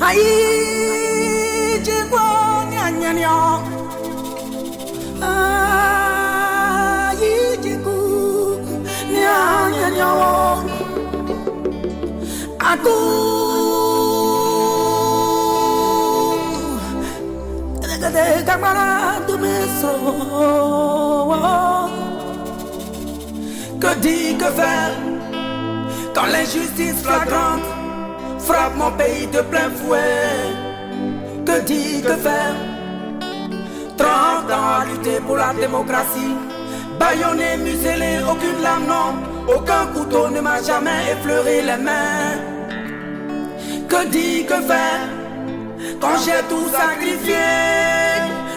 Aïe, Djeko, nya nya nya. Aïe, Djeko, nya nya nya. Que dire, que faire quand l'injustice flagrante frappe mon pays de plein fouet? Que dire, que faire? 30 ans à lutter pour la démocratie, bâillonné, muselé, aucune lame, non, aucun couteau ne m'a jamais effleuré les mains. Que dire, que faire quand j'ai tout sacrifié?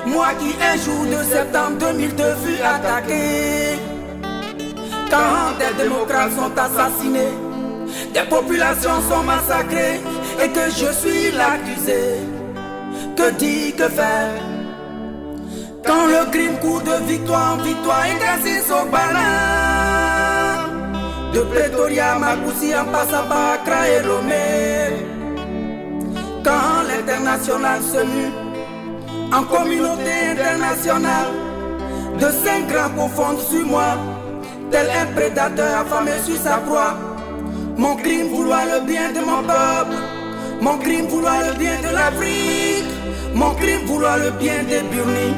Moi qui un jour de septembre 2002 fus attaqué. Quand des démocrates sont assassinés, des populations sont massacrées et que je suis l'accusé. Que dire, que faire quand le crime court de victoire en victoire et grâce au balin? De Pretoria à Makoussi en passant par Accra et Lomé. Quand l'international se mue en communauté internationale, de 5 grands confondent sur moi, tel un prédateur affamé sur sa proie. Mon crime vouloir le bien de mon peuple, mon crime vouloir le bien de l'Afrique, mon crime vouloir le bien des Burnis,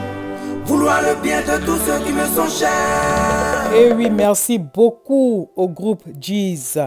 vouloir le bien de tous ceux qui me sont chers. Et oui, merci beaucoup au groupe Jeez.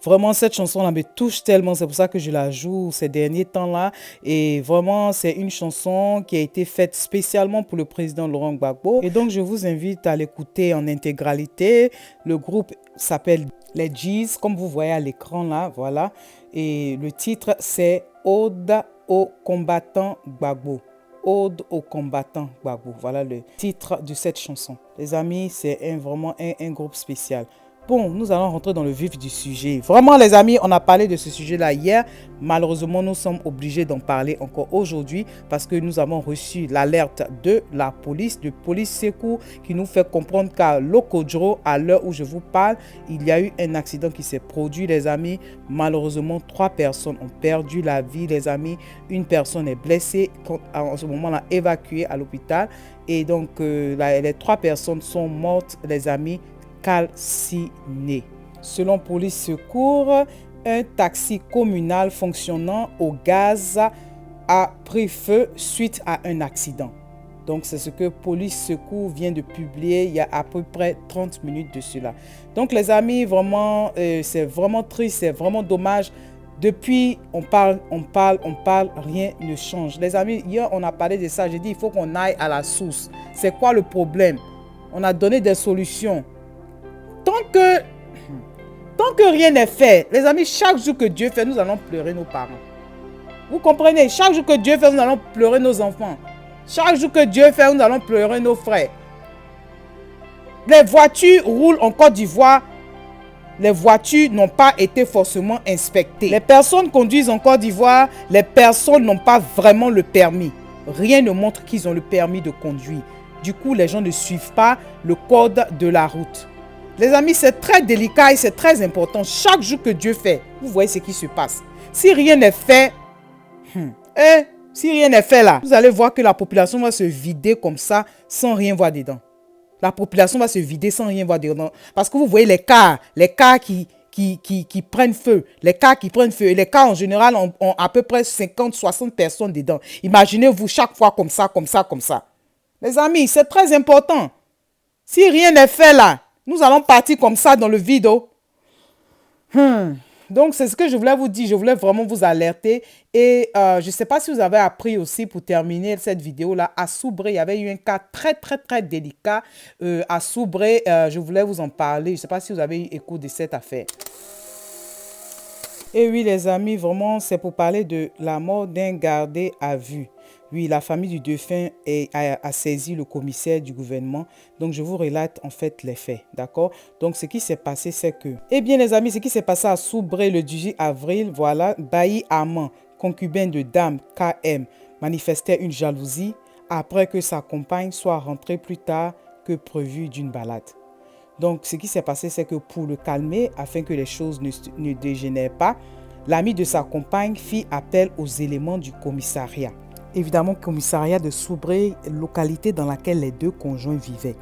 Vraiment, cette chanson-là me touche tellement. C'est pour ça que je la joue ces derniers temps-là. Et vraiment, c'est une chanson qui a été faite spécialement pour le président Laurent Gbagbo. Et donc, je vous invite à l'écouter en intégralité. Le groupe s'appelle les Jeez, comme vous voyez à l'écran là. Voilà. Et le titre, c'est Ode au combattant Gbagbo. Ode au combattant Gbagbo. Voilà le titre de cette chanson. Les amis, c'est vraiment un groupe spécial. Bon, nous allons rentrer dans le vif du sujet. Vraiment, les amis, on a parlé de ce sujet-là hier. Malheureusement, nous sommes obligés d'en parler encore aujourd'hui parce que nous avons reçu l'alerte de la police, de Police Secours, qui nous fait comprendre qu'à Lokodjoro, à l'heure où je vous parle, il y a eu un accident qui s'est produit, les amis. Malheureusement, 3 personnes ont perdu la vie, les amis. Une personne est blessée. En ce moment, on l'a évacuée à l'hôpital. Et donc, les 3 personnes sont mortes, les amis, calciné. Selon Police Secours, un taxi communal fonctionnant au gaz a pris feu suite à un accident. Donc, c'est ce que Police Secours vient de publier il y a à peu près 30 minutes de cela. Donc, les amis, vraiment, c'est vraiment triste, c'est vraiment dommage. Depuis, on parle, rien ne change. Les amis, hier, on a parlé de ça. J'ai dit, il faut qu'on aille à la source. C'est quoi le problème? On a donné des solutions. Tant que rien n'est fait, les amis, chaque jour que Dieu fait, nous allons pleurer nos parents. Vous comprenez? Chaque jour que Dieu fait, nous allons pleurer nos enfants. Chaque jour que Dieu fait, nous allons pleurer nos frères. Les voitures roulent en Côte d'Ivoire. Les voitures n'ont pas été forcément inspectées. Les personnes conduisent en Côte d'Ivoire. Les personnes n'ont pas vraiment le permis. Rien ne montre qu'ils ont le permis de conduire. Du coup, les gens ne suivent pas le code de la route. Les amis, c'est très délicat et c'est très important. Chaque jour que Dieu fait, vous voyez ce qui se passe. Si rien n'est fait, si rien n'est fait là, vous allez voir que la population va se vider comme ça sans rien voir dedans. La population va se vider sans rien voir dedans. Parce que vous voyez les cars qui prennent feu. Les cars qui prennent feu. Et les cars en général ont à peu près 50-60 personnes dedans. Imaginez-vous chaque fois comme ça. Les amis, c'est très important. Si rien n'est fait là, nous allons partir comme ça dans le vide. Donc, c'est ce que je voulais vous dire. Je voulais vraiment vous alerter. Et je ne sais pas si vous avez appris aussi, pour terminer cette vidéo-là, à Soubré, il y avait eu un cas très, très, très délicat. À Soubré, je voulais vous en parler. Je ne sais pas si vous avez eu écho de cette affaire. Et oui, les amis, vraiment, c'est pour parler de la mort d'un gardé à vue. Oui, la famille du défunt a saisi le commissaire du gouvernement. Donc, je vous relate en fait les faits, d'accord? Donc, ce qui s'est passé, c'est que... Eh bien, les amis, ce qui s'est passé à Soubré le 18 avril, voilà, Bailly Armand, concubin de Dame KM, manifestait une jalousie après que sa compagne soit rentrée plus tard que prévu d'une balade. Donc, ce qui s'est passé, c'est que pour le calmer, afin que les choses ne dégénèrent pas, l'ami de sa compagne fit appel aux éléments du commissariat. Évidemment, commissariat de Soubré, localité dans laquelle les deux conjoints vivaient.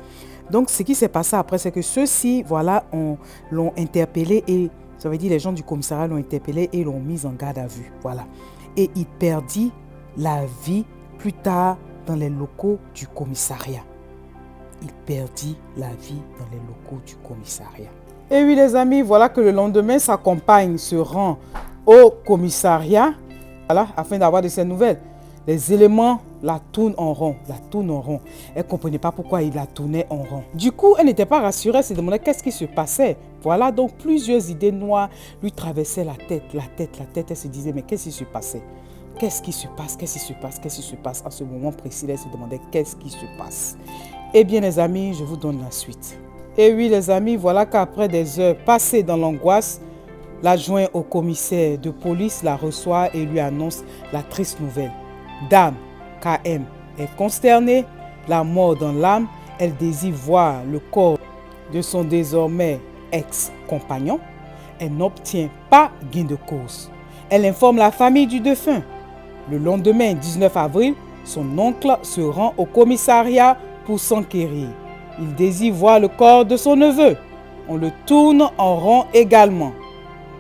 Donc, ce qui s'est passé après, c'est que ceux-ci, voilà, l'ont interpellé et ça veut dire les gens du commissariat l'ont interpellé et l'ont mis en garde à vue. Voilà. Et il perdit la vie plus tard dans les locaux du commissariat. Il perdit la vie dans les locaux du commissariat. Et oui, les amis, voilà que le lendemain, sa compagne se rend au commissariat, voilà, afin d'avoir de ses nouvelles. Les éléments la tournent en rond, Elle ne comprenait pas pourquoi il la tournait en rond. Du coup, elle n'était pas rassurée, elle se demandait qu'est-ce qui se passait. Voilà, donc plusieurs idées noires lui traversaient la tête. Elle se disait, mais qu'est-ce qui se passait? Qu'est-ce qui se passe? À ce moment précis, elle se demandait qu'est-ce qui se passe. Eh bien, les amis, je vous donne la suite. Et oui, les amis, voilà qu'après des heures passées dans l'angoisse, l'adjoint au commissaire de police la reçoit et lui annonce la triste nouvelle. Dame KM est consternée, la mort dans l'âme, elle désire voir le corps de son désormais ex-compagnon. Elle n'obtient pas gain de cause. Elle informe la famille du défunt. Le lendemain, 19 avril, son oncle se rend au commissariat pour s'enquérir. Il désire voir le corps de son neveu. On le tourne en rond également.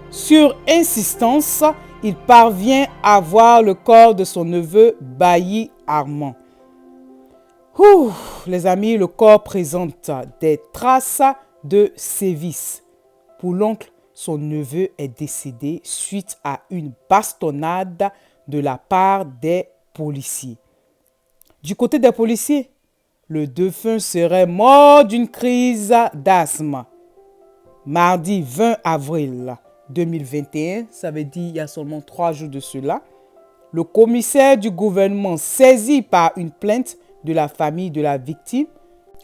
Sur insistance, il parvient à voir le corps de son neveu Bailly Armand. Les amis, le corps présente des traces de sévices. Pour l'oncle, son neveu est décédé suite à une bastonnade de la part des policiers. Du côté des policiers, le défunt serait mort d'une crise d'asthme. Mardi 20 avril 2021, ça veut dire il y a seulement 3 jours de cela, le commissaire du gouvernement, saisi par une plainte de la famille de la victime,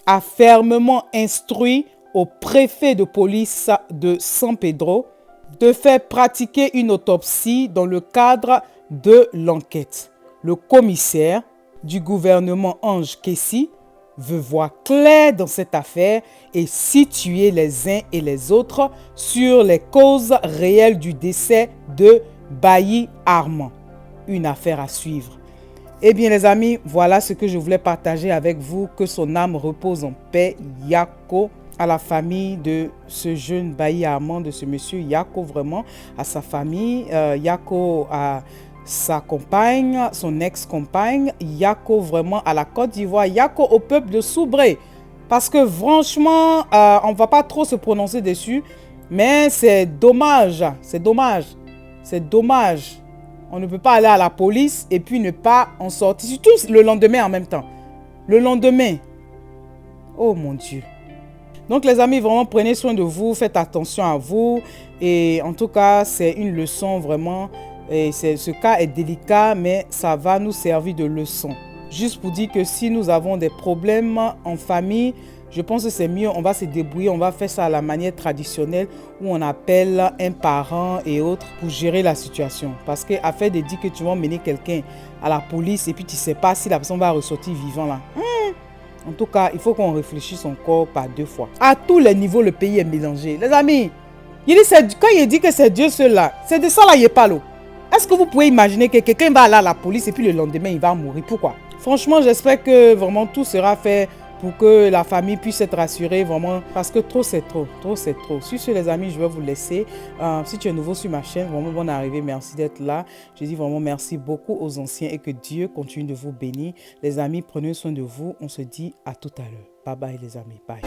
a fermement instruit au préfet de police de San Pedro de faire pratiquer une autopsie dans le cadre de l'enquête. Le commissaire du gouvernement Ange Kessi veut voir clair dans cette affaire et situer les uns et les autres sur les causes réelles du décès de Bailly Armand. Une affaire à suivre. Eh bien les amis, voilà ce que je voulais partager avec vous. Que son âme repose en paix. Yako, à la famille de ce jeune Bailly Armand, de ce monsieur Yako, vraiment, à sa famille. Yako à sa compagne, son ex-compagne, Yako vraiment à la Côte d'Ivoire, Yako au peuple de Soubré. Parce que franchement, on ne va pas trop se prononcer dessus, mais c'est dommage, c'est dommage, c'est dommage. On ne peut pas aller à la police et puis ne pas en sortir, surtout le lendemain en même temps. Le lendemain. Oh mon Dieu. Donc les amis, vraiment prenez soin de vous, faites attention à vous. Et en tout cas, c'est une leçon vraiment. Et ce cas est délicat, mais ça va nous servir de leçon. Juste pour dire que si nous avons des problèmes en famille, je pense que c'est mieux, on va se débrouiller, on va faire ça à la manière traditionnelle où on appelle un parent et autres pour gérer la situation. Parce que afin de dire que tu vas mener quelqu'un à la police et puis tu ne sais pas si la personne va ressortir vivant là. En tout cas, il faut qu'on réfléchisse encore par 2 fois. À tous les niveaux, le pays est mélangé. Les amis, quand il dit que c'est Dieu seul là, c'est de ça là il parle. Est-ce que vous pouvez imaginer que quelqu'un va aller à la police et puis le lendemain, il va mourir? Pourquoi? Franchement, j'espère que vraiment tout sera fait pour que la famille puisse être rassurée, vraiment, parce que trop, c'est trop. Trop, c'est trop. Sur ce, les amis, je vais vous laisser. Si tu es nouveau sur ma chaîne, vraiment, bonne arrivée. Merci d'être là. Je dis vraiment merci beaucoup aux anciens et que Dieu continue de vous bénir. Les amis, prenez soin de vous. On se dit à tout à l'heure. Bye bye, les amis. Bye.